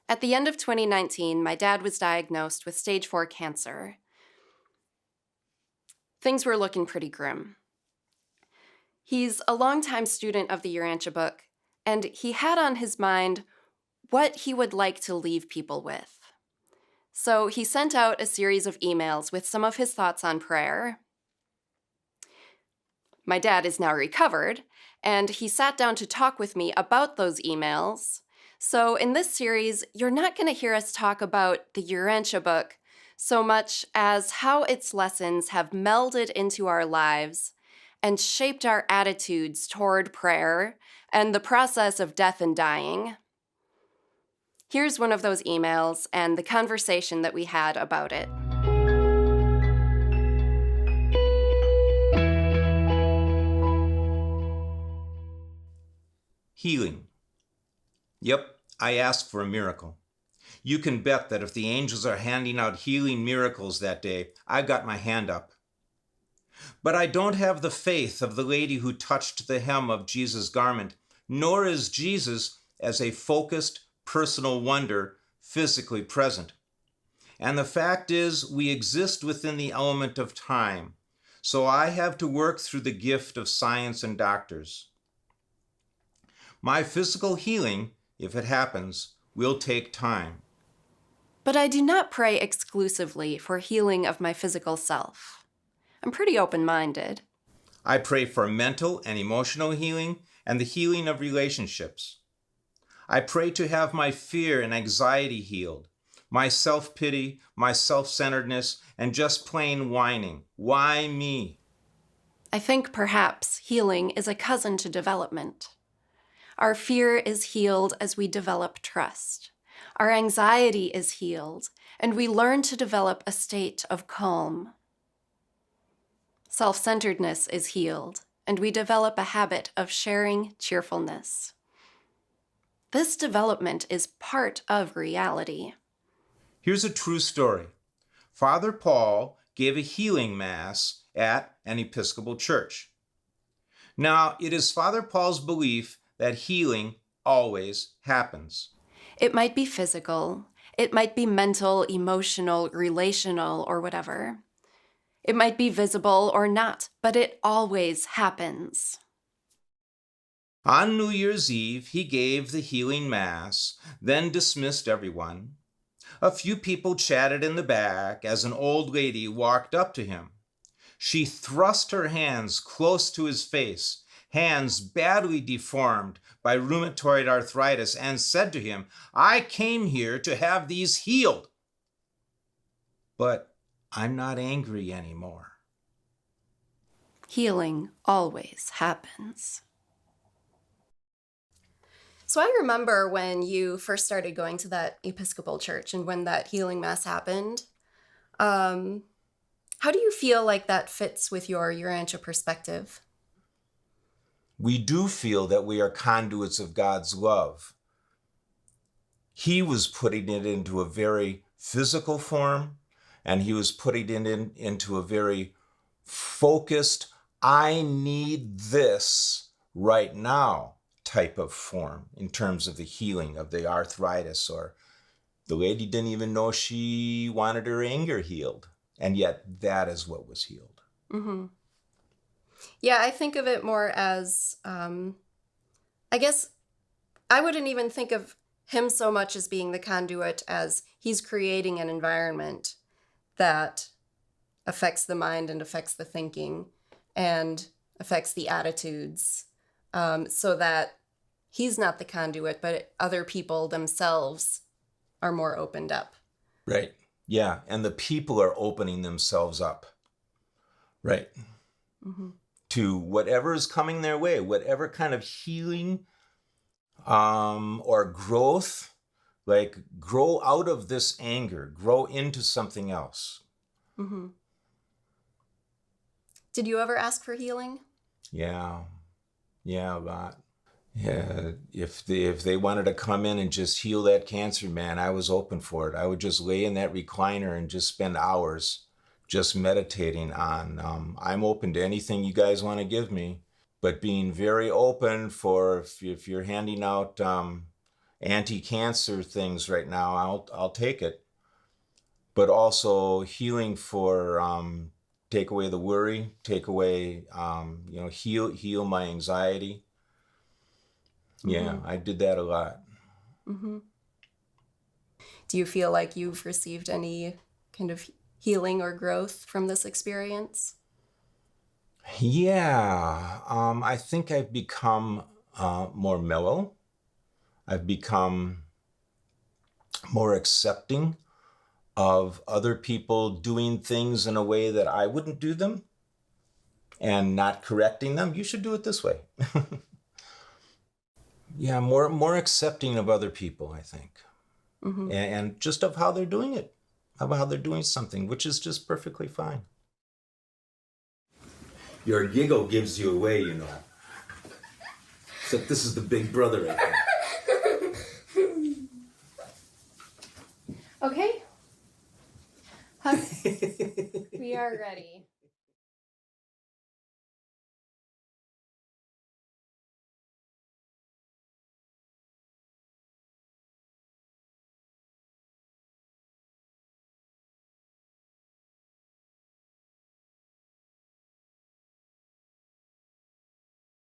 At the end of 2019, my dad was diagnosed with stage 4 cancer. Things were looking pretty grim. He's a longtime student of the Urantia book, and he had on his mind what he would like to leave people with. So he sent out a series of emails with some of his thoughts on prayer. My dad is now recovered, and he sat down to talk with me about those emails. So in this series, you're not going to hear us talk about the Urantia book so much as how its lessons have melded into our lives and shaped our attitudes toward prayer and the process of death and dying. Here's one of those emails and the conversation that we had about it. Healing. Yep, I asked for a miracle. You can bet that if the angels are handing out healing miracles that day, I've got my hand up. But I don't have the faith of the lady who touched the hem of Jesus' garment, nor is Jesus, as a focused, personal wonder, physically present. And the fact is, we exist within the element of time, so I have to work through the gift of science and doctors. My physical healing, if it happens, will take time. But I do not pray exclusively for healing of my physical self. I'm pretty open-minded. I pray for mental and emotional healing and the healing of relationships. I pray to have my fear and anxiety healed, my self-pity, my self-centeredness, and just plain whining. Why me? I think perhaps healing is a cousin to development. Our fear is healed as we develop trust. Our anxiety is healed, and we learn to develop a state of calm. Self-centeredness is healed, and we develop a habit of sharing cheerfulness. This development is part of reality. Here's a true story. Father Paul gave a healing mass at an Episcopal church. Now, it is Father Paul's belief that healing always happens. It might be physical, it might be mental, emotional, relational, or whatever. It might be visible or not, but it always happens. On New Year's Eve, he gave the healing mass, then dismissed everyone. A few people chatted in the back as an old lady walked up to him. She thrust her hands close to his face, hands badly deformed by rheumatoid arthritis, and said to him, "I came here to have these healed. But I'm not angry anymore." Healing always happens. So I remember when you first started going to that Episcopal church and when that healing mass happened. How do you feel like that fits with your Urantia perspective? We do feel that we are conduits of God's love. He was putting it into a very physical form, and he was putting it into a very focused, I need this right now type of form in terms of the healing of the arthritis. Or the lady didn't even know she wanted her anger healed, and yet that is what was healed. Mm-hmm. Yeah, I think of it more as, I guess I wouldn't even think of him so much as being the conduit as he's creating an environment that affects the mind and affects the thinking and affects the attitudes, so that he's not the conduit, but other people themselves are more opened up. Right. Yeah. And the people are opening themselves up. Right. Mm-hmm. To whatever is coming their way, whatever kind of healing or growth, like grow out of this anger, grow into something else. Mm-hmm. Did you ever ask for healing? Yeah, a lot. Yeah, if they wanted to come in and just heal that cancer, man, I was open for it. I would just lay in that recliner and just spend hours just meditating on, I'm open to anything you guys want to give me, but being very open for if you're handing out anti-cancer things right now, I'll take it. But also healing for take away the worry, take away heal my anxiety. Yeah, I did that a lot. Mm-hmm. Do you feel like you've received any kind of healing or growth from this experience? Yeah, I think I've become more mellow. I've become more accepting of other people doing things in a way that I wouldn't do them, and not correcting them. You should do it this way. Yeah, more accepting of other people, I think, Mm-hmm. and just of how they're doing it, of how they're doing something, which is just perfectly fine. Your giggle gives you away, you know. Except this is the big brother, I think. Okay. Huh? We are ready.